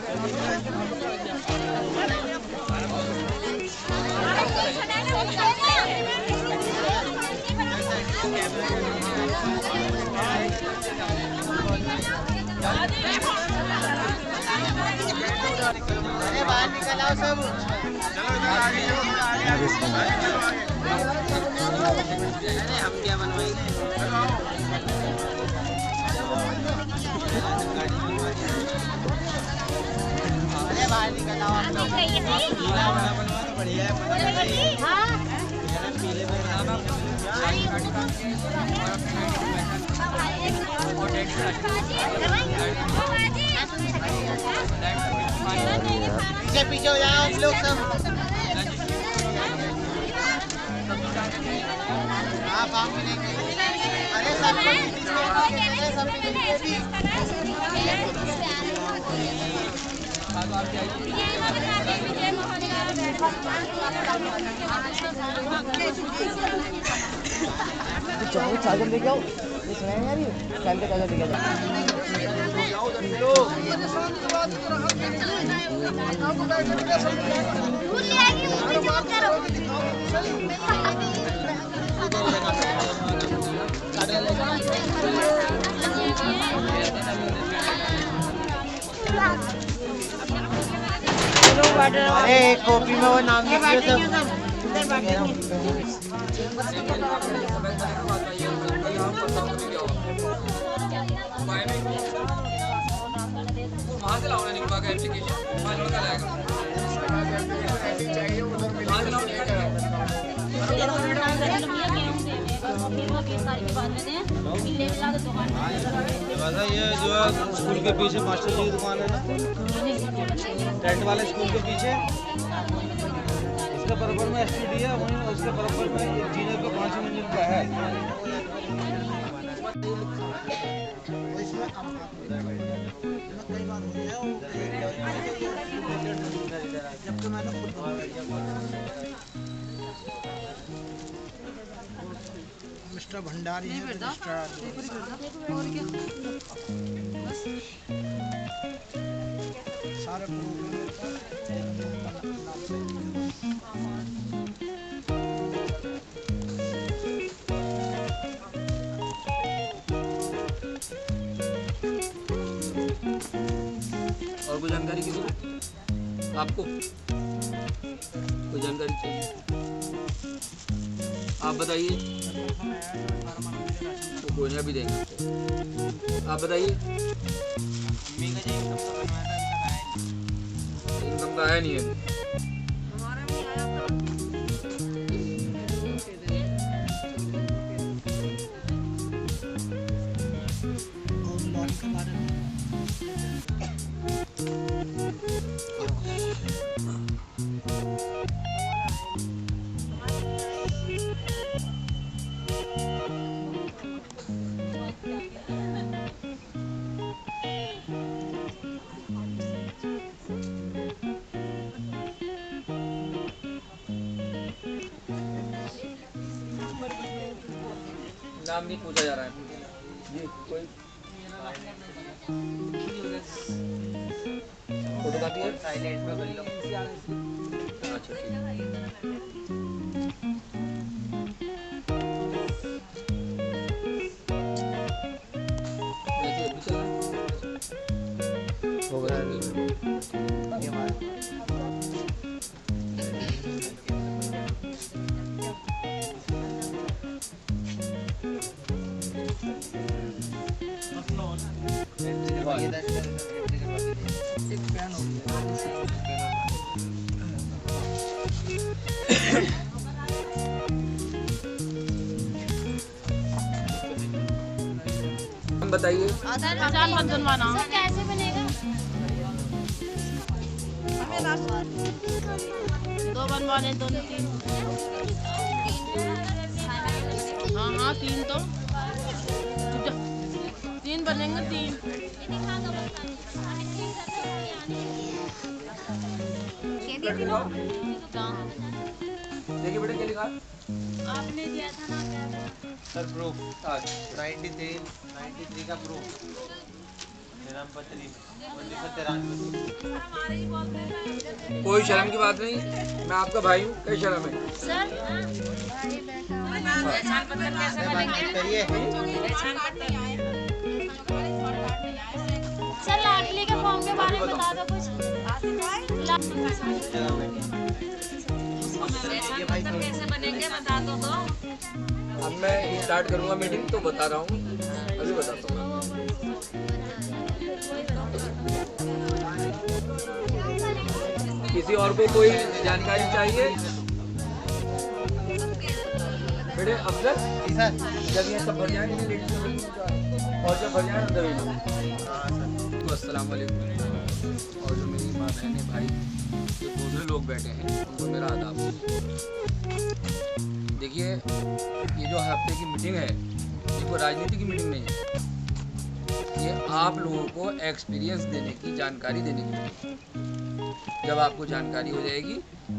अरे बाहर निकल आओ सब। अरे हम क्या बनवाएंगे? अरे बाहर निकल आओ आप लोग। पीला वाला बनवा तो बढ़िया है। पीले में पीछे पीछे हो जाओ आप लोग सब। आप मिलेंगे। अरे सब सब मिलेंगे। चार्जर लेके आओ। ये सुनाई नहीं आ रही है? टाइम पे चार्जर लेके अरे कॉपी में वो नाम लिखिए सब। वहाँ से लाओ ना निकलवा के एप्लीकेशन, वहाँ लड़का लाएगा। वहाँ से लाओ निकल ये जो है स्कूल के पीछे मास्टर जी की दुकान है ना, टेंट वाले स्कूल के पीछे, उसके बराबर में एसटीडी है, वहीं उसके बराबर में जीने पे 5 मंजिल का है। मिस्टर भंडारी है। सारे और कोई जानकारी किसी को? आपको कोई जानकारी चाहिए? आप बताइए। तो कोई नहीं अभी देंगे। आप बताइए। इनकम का है नहीं है। नाम नहीं पूछा जा रहा है जी। कोई फोटोकॉपी है? साइलेंट में कर लो। अच्छा ठीक है। देखिए अभी चल रहा है। हो गया है। ये हमारा बताइए। पहचान मत बनवाना। कैसे बनेगा? 2 बनवाने, 2 नहीं 3। हाँ 3 तो 3 बनेंगे 3। देखिए बेटा क्या लिखा? आपने दिया था ना क्या? सर प्रूफ 93 का प्रूफ। कोई शर्म की बात नहीं, मैं आपका भाई हूँ, क्या शर्म है? सर पहचान पत्र कैसे बनेंगे? सर लाडली के फॉर्म के बारे में बता दो कुछ। पहचान पत्र कैसे बनेंगे बता दो तो। अब मैं स्टार्ट करूँगा मीटिंग तो बता रहा हूँ, अभी बताता हूँ। किसी और को कोई जानकारी चाहिए? बेटे अफसर जब ये सब भर जाएंगे और जब भर जाए तभी तो अस्सलाम वालेकुम। और जो मेरी माँ बहनें भाई जो दूसरे लोग बैठे हैं उनको मेरा आदाब। देखिए ये जो हफ्ते की मीटिंग है ये कोई राजनीति की मीटिंग नहीं है, ये आप लोगों को एक्सपीरियंस देने की, जानकारी देने की मीटिंग है। जब आपको जानकारी हो जाएगी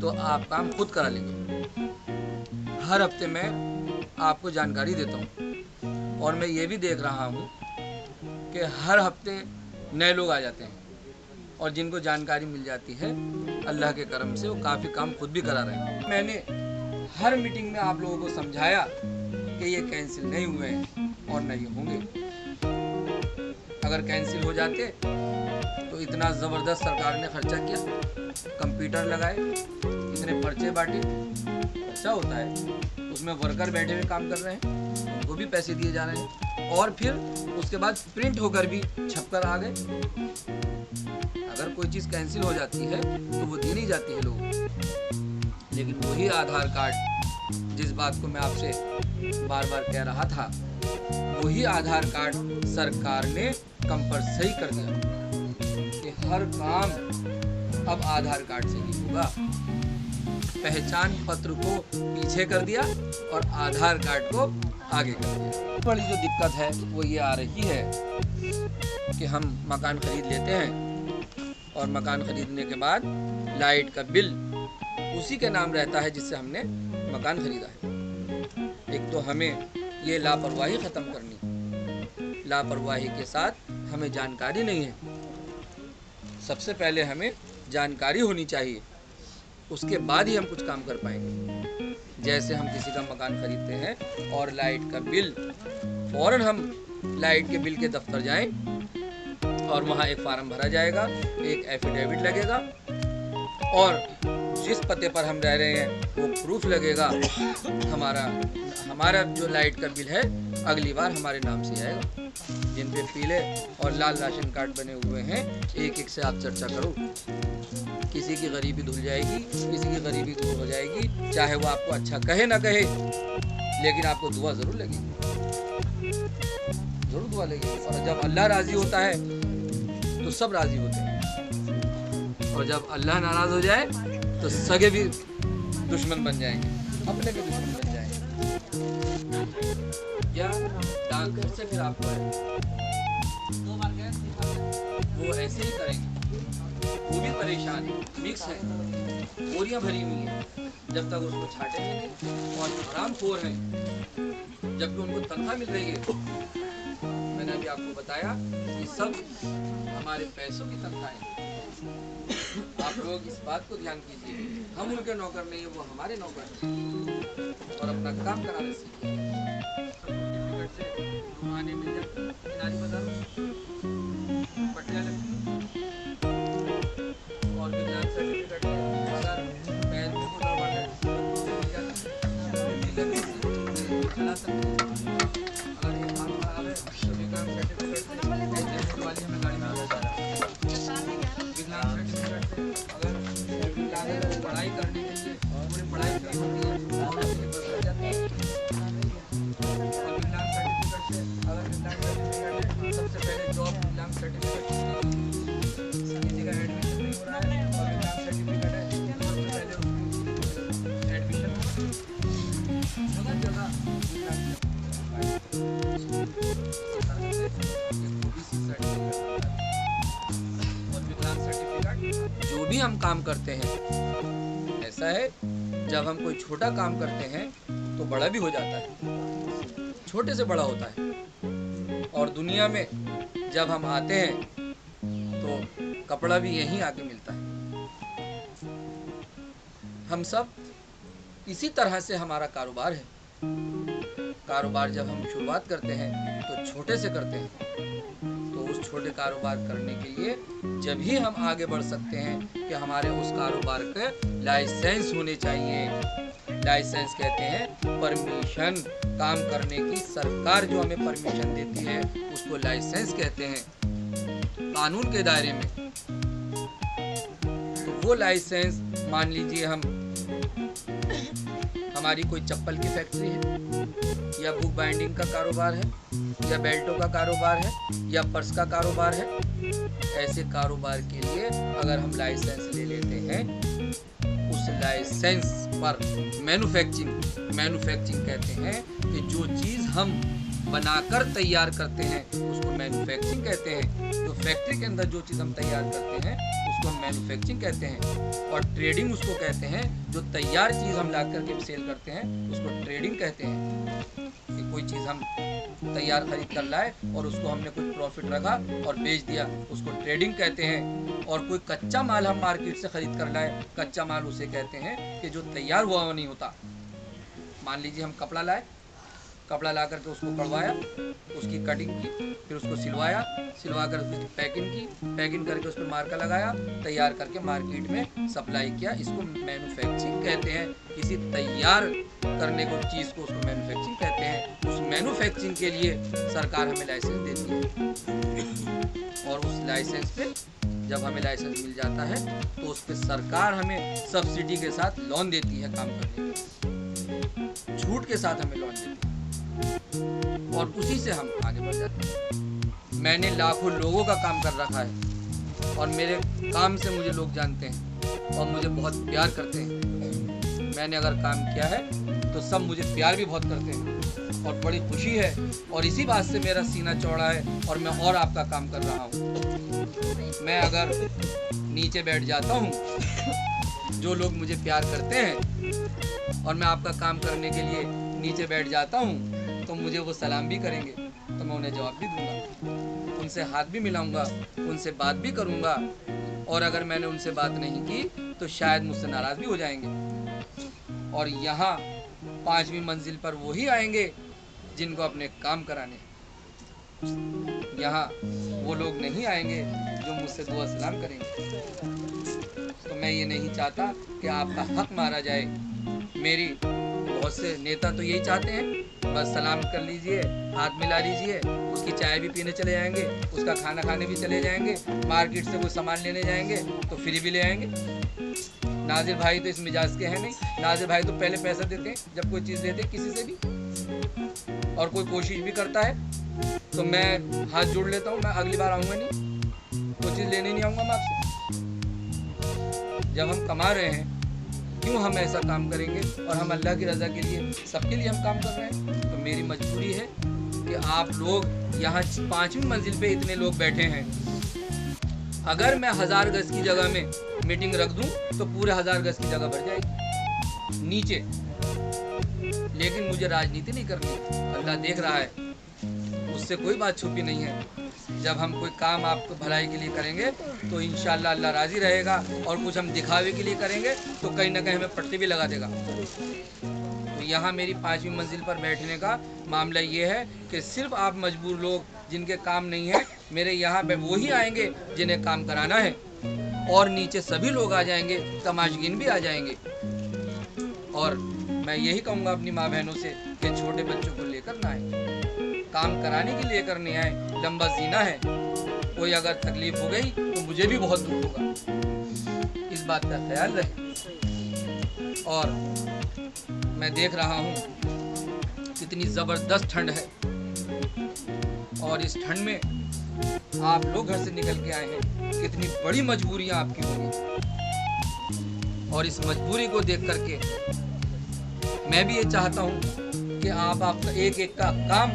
तो आप काम खुद करा लेंगे। हर हफ्ते मैं आपको जानकारी देता हूँ और मैं ये भी देख रहा हूँ कि हर हफ्ते नए लोग आ जाते हैं और जिनको जानकारी मिल जाती है अल्लाह के करम से वो काफ़ी काम खुद भी करा रहे हैं। मैंने हर मीटिंग में आप लोगों को समझाया कि ये कैंसिल नहीं हुए हैं और नहीं होंगे। अगर कैंसिल हो जाते तो इतना ज़बरदस्त सरकार ने खर्चा किया, कंप्यूटर लगाए, इतने पर्चे बांटे, अच्छा होता है। उसमें वर्कर बैठे हुए काम कर रहे हैं, उनको भी पैसे दिए जा रहे हैं और फिर उसके बाद प्रिंट होकर भी छपकर आ गए। अगर कोई चीज़ कैंसिल हो जाती है तो वो दी नहीं जाती है लोगों को। लेकिन वही आधार कार्ड, जिस बात को मैं आपसे बार बार कह रहा था, वही आधार कार्ड सरकार ने कंपल्सरी कर दिया कि हर काम अब आधार कार्ड से ही होगा। पहचान पत्र को पीछे कर दिया और आधार कार्ड को आगे कर दिया। बड़ी जो दिक्कत है वो ये आ रही है कि हम मकान खरीद लेते हैं और मकान खरीदने के बाद लाइट का बिल उसी के नाम रहता है जिससे हमने मकान खरीदा है। एक तो हमें ये लापरवाही ख़त्म करनी, लापरवाही के साथ हमें जानकारी नहीं है। सबसे पहले हमें जानकारी होनी चाहिए, उसके बाद ही हम कुछ काम कर पाएंगे। जैसे हम किसी का मकान खरीदते हैं और लाइट का बिल, फ़ौरन हम लाइट के बिल के दफ्तर जाएं और वहाँ एक फार्म भरा जाएगा, एक एफिडेविट लगेगा और जिस पते पर हम रह रहे हैं वो प्रूफ लगेगा। हमारा जो लाइट का बिल है अगली बार हमारे नाम से आएगा। जिन पे पीले और लाल राशन कार्ड बने हुए हैं, एक एक से आप चर्चा करो। किसी की गरीबी धुल जाएगी, किसी की गरीबी दूर हो जाएगी, चाहे वो आपको अच्छा कहे ना कहे, लेकिन आपको दुआ ज़रूर लगेगी, ज़रूर दुआ लगेगी। और जब अल्लाह राज़ी होता है तो सब राज़ी होते हैं, और जब अल्लाह नाराज़ हो जाए तो सगे भी दुश्मन बन जाएंगे, अपने भी दुश्मन बन जाएंगे। क्या डाकघर से फिर आपको वो ऐसे ही करेंगे, वो भी परेशान है, मिक्स है, बोरियां भरी हुई हैं। जब तक उसको छाटेंगे नहीं और हरामखोर हैं, जबकि उनको तनख्वाह मिल रही है। मैंने अभी आपको बताया कि सब हमारे पैसों की तनख्वाहें हैं। आप लोग इस बात को ध्यान कीजिए, हम उनके नौकर नहीं है, वो हमारे नौकर हैं और अपना काम कराने सीखिए। आने मिल जाते किनारी बाजार पटियाला और विज्ञान सर्टिफिकेट अगर बैंक को गड़बड़ है चला सकते हैं। अगर ये काम खराब है तो विज्ञान सर्टिफिकेट वाली हमें गाड़ी में विज्ञान सर्टिफिकेट से अगर पढ़ाई करने के लिए पूरी पढ़ाई करनी होती है और विज्ञान सर्टिफिकेट से अगर विज्ञान सर्टिफिकेट सबसे पहले जॉब विज्ञान सर्टिफिकेट किसी का एडमिशन नहीं हो रहा है और विज्ञान सर्टिफिकेट है सबसे पहले एडमिशन जगह जगह जो भी हम काम करते हैं, ऐसा है जब हम कोई छोटा काम करते हैं तो बड़ा भी हो जाता है, छोटे से बड़ा होता है। और दुनिया में जब हम आते हैं तो कपड़ा भी यहीं आके मिलता है। हम सब इसी तरह से हमारा कारोबार है। कारोबार जब हम शुरुआत करते हैं तो छोटे से करते हैं, तो उस छोटे कारोबार करने के लिए जब ही हम आगे बढ़ सकते हैं कि हमारे उस कारोबार के लाइसेंस होने चाहिए। लाइसेंस कहते हैं परमिशन, काम करने की सरकार जो हमें परमिशन देती है उसको लाइसेंस कहते हैं कानून के दायरे में। तो वो लाइसेंस, मान लीजिए हमारी कोई चप्पल की फैक्ट्री है, या बुक बाइंडिंग का कारोबार है, या बेल्टों का कारोबार है, या पर्स का कारोबार है। ऐसे कारोबार के लिए अगर हम लाइसेंस ले लेते हैं, उस लाइसेंस पर मैन्युफैक्चरिंग कहते हैं कि जो चीज़ हम बनाकर तैयार करते हैं उसको मैन्युफैक्चरिंग कहते हैं। तो फैक्ट्री के अंदर जो चीज़ हम तैयार करते हैं उसको हम मैन्युफैक्चरिंग कहते हैं। और ट्रेडिंग उसको कहते हैं जो तैयार चीज़ हम ला करके सेल करते हैं उसको ट्रेडिंग कहते हैं। कि कोई चीज़ हम तैयार खरीद कर लाए और उसको हमने कुछ प्रॉफिट रखा और बेच दिया, उसको ट्रेडिंग कहते हैं। और कोई कच्चा माल हम मार्केट से खरीद कर लाए, कच्चा माल उसे कहते हैं कि जो तैयार हुआ नहीं होता। मान लीजिए हम कपड़ा लाए, कपड़ा ला करके उसको कढ़वाया, उसकी कटिंग की, फिर उसको सिलवा कर उसकी पैकिंग करके उस पर मार्का लगाया, तैयार करके मार्केट में सप्लाई किया। इसको मैन्युफैक्चरिंग कहते हैं। किसी तैयार करने को चीज़ को उसको मैन्युफैक्चरिंग कहते हैं। उस मैन्युफैक्चरिंग के लिए सरकार हमें लाइसेंस देती है, और उस लाइसेंस पे जब हमें लाइसेंस मिल जाता है तो उस पर सरकार हमें सब्सिडी के साथ लोन देती है काम करने के, छूट के साथ हमें लोन देती है, और उसी से हम आगे बढ़ जाते हैं। मैंने लाखों लोगों का काम कर रखा है, और मेरे काम से मुझे लोग जानते हैं और मुझे बहुत प्यार करते हैं। मैंने अगर काम किया है तो सब मुझे प्यार भी बहुत करते हैं, और बड़ी खुशी है। और इसी बात से मेरा सीना चौड़ा है और मैं और आपका काम कर रहा हूँ। मैं अगर नीचे बैठ जाता हूँ, जो लोग मुझे प्यार करते हैं, और मैं आपका काम करने के लिए नीचे बैठ जाता हूँ, तो मुझे वो सलाम भी करेंगे तो मैं उन्हें जवाब भी दूंगा, उनसे हाथ भी मिलाऊंगा, उनसे बात भी करूंगा। और अगर मैंने उनसे बात नहीं की तो शायद मुझसे नाराज़ भी हो जाएंगे। और यहाँ 5वीं मंजिल पर वही आएंगे जिनको अपने काम कराने। यहाँ वो लोग नहीं आएंगे जो मुझसे दुआ सलाम करेंगे। तो मैं ये नहीं चाहता कि आपका हक मारा जाए। मेरी बहुत से नेता तो यही चाहते हैं, बस सलाम कर लीजिए, हाथ मिला लीजिए, उसकी चाय भी पीने चले जाएंगे, उसका खाना खाने भी चले जाएंगे, मार्केट से कोई सामान लेने जाएंगे तो फ्री भी ले आएंगे। नाजिर भाई तो इस मिजाज के हैं नहीं। नाजिर भाई तो पहले पैसा देते हैं जब कोई चीज़ देते किसी से भी, और कोई कोशिश भी करता है तो मैं हाथ जोड़ लेता हूँ, मैं अगली बार आऊँगा नहीं, कोई चीज़ लेने नहीं आऊँगा मैं आपसे। जब हम कमा रहे हैं क्यों हम ऐसा काम करेंगे? और हम अल्लाह की रज़ा के लिए, सबके लिए हम काम कर रहे हैं। तो मेरी मजबूरी है कि आप लोग यहाँ 5वीं मंजिल पे इतने लोग बैठे हैं। अगर मैं 1000 गज की जगह में मीटिंग रख दूं तो पूरे 1000 गज की जगह भर जाएगी नीचे। लेकिन मुझे राजनीति नहीं करनी, अल्लाह देख रहा है, उससे कोई बात छुपी नहीं है। जब हम कोई काम आपको भलाई के लिए करेंगे तो इंशाअल्लाह अल्लाह राज़ी रहेगा, और कुछ हम दिखावे के लिए करेंगे तो कहीं ना कहीं हमें पट्टी भी लगा देगा। तो यहाँ मेरी 5वीं मंजिल पर बैठने का मामला ये है कि सिर्फ आप मजबूर लोग जिनके काम नहीं है, मेरे यहाँ पे वही आएंगे जिन्हें काम कराना है, और नीचे सभी लोग आ जाएंगे, तमाशगीन भी आ जाएंगे। और मैं यही कहूँगा अपनी माँ बहनों से कि छोटे बच्चों को लेकर ना आए, काम कराने के लिए करने आए। लंबा सीना है, कोई अगर तकलीफ हो गई तो मुझे भी बहुत दुख होगा, इस बात का ख्याल रहे। और मैं देख रहा हूँ कितनी ज़बरदस्त ठंड है, और इस ठंड में आप लोग घर से निकल के आए हैं, कितनी बड़ी मजबूरियाँ आपकी होंगी। और इस मजबूरी को देख करके मैं भी ये चाहता हूँ कि आपका एक एक का काम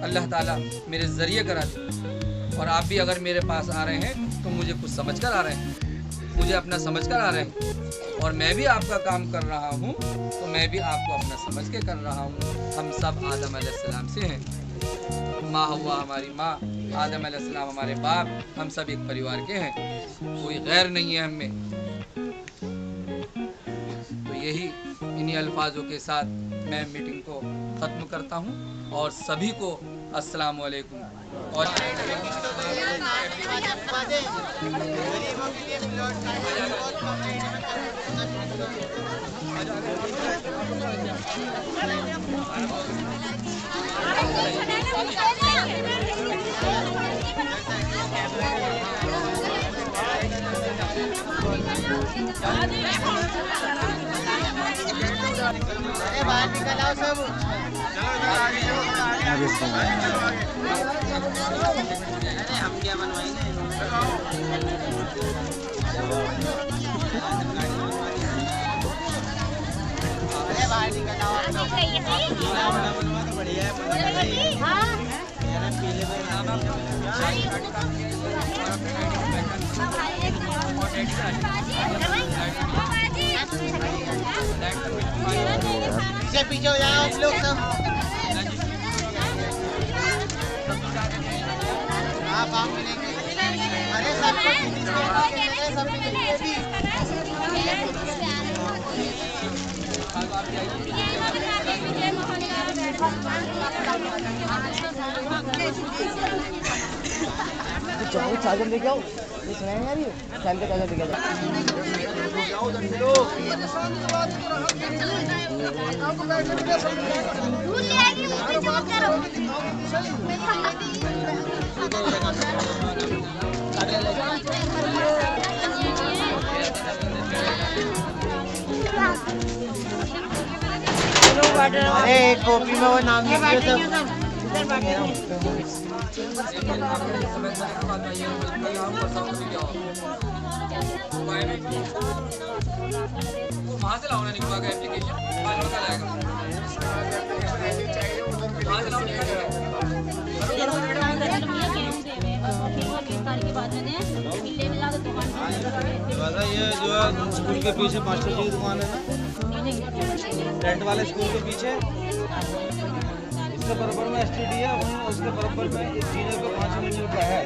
अल्लाह ताला मेरे ज़रिए करा दे। और आप भी अगर मेरे पास आ रहे हैं तो मुझे कुछ समझ कर आ रहे हैं, मुझे अपना समझ कर आ रहे हैं, और मैं भी आपका काम कर रहा हूँ तो मैं भी आपको अपना समझ के कर रहा हूँ। हम सब आदम अलैहिस्सलाम से हैं। माँ हव्वा हमारी माँ, आदम अलैहिस्सलाम हमारे बाप, हम सब एक परिवार के हैं, कोई गैर नहीं है हमें। तो यही इन्हीं अल्फाजों के साथ मैं मीटिंग को ख़त्म करता हूँ और सभी को अस्सलाम वालेकुम। और अरे बाहर निकल आओ सब। अरे हम क्या बनवाएंगे? अरे बाहर निकल आओ। बढ़िया है। पीछे पीछे हो जाओ आप लोग सब। आप मिलेंगे। अरे सबको सब मिलेंगे भी। चावल चार्जर लेके आओ। ये सुनाई नहीं आ रही है? चार्जर चार्जर लेके जाओ। अरे कॉपी में वो नाम लिख दो सब। वहाँ से लाओ ना निकलवा का एप्लीकेशन, वहाँ से लाएगा। वहाँ से लाओ निकलवा। ये जो है स्कूल के पीछे मास्टर जी की दुकान है ना, टेंट वाले स्कूल के पीछे, इसके बराबर में STD है, वहीं उसके बराबर में इस जीने पे 5 मिनट का है।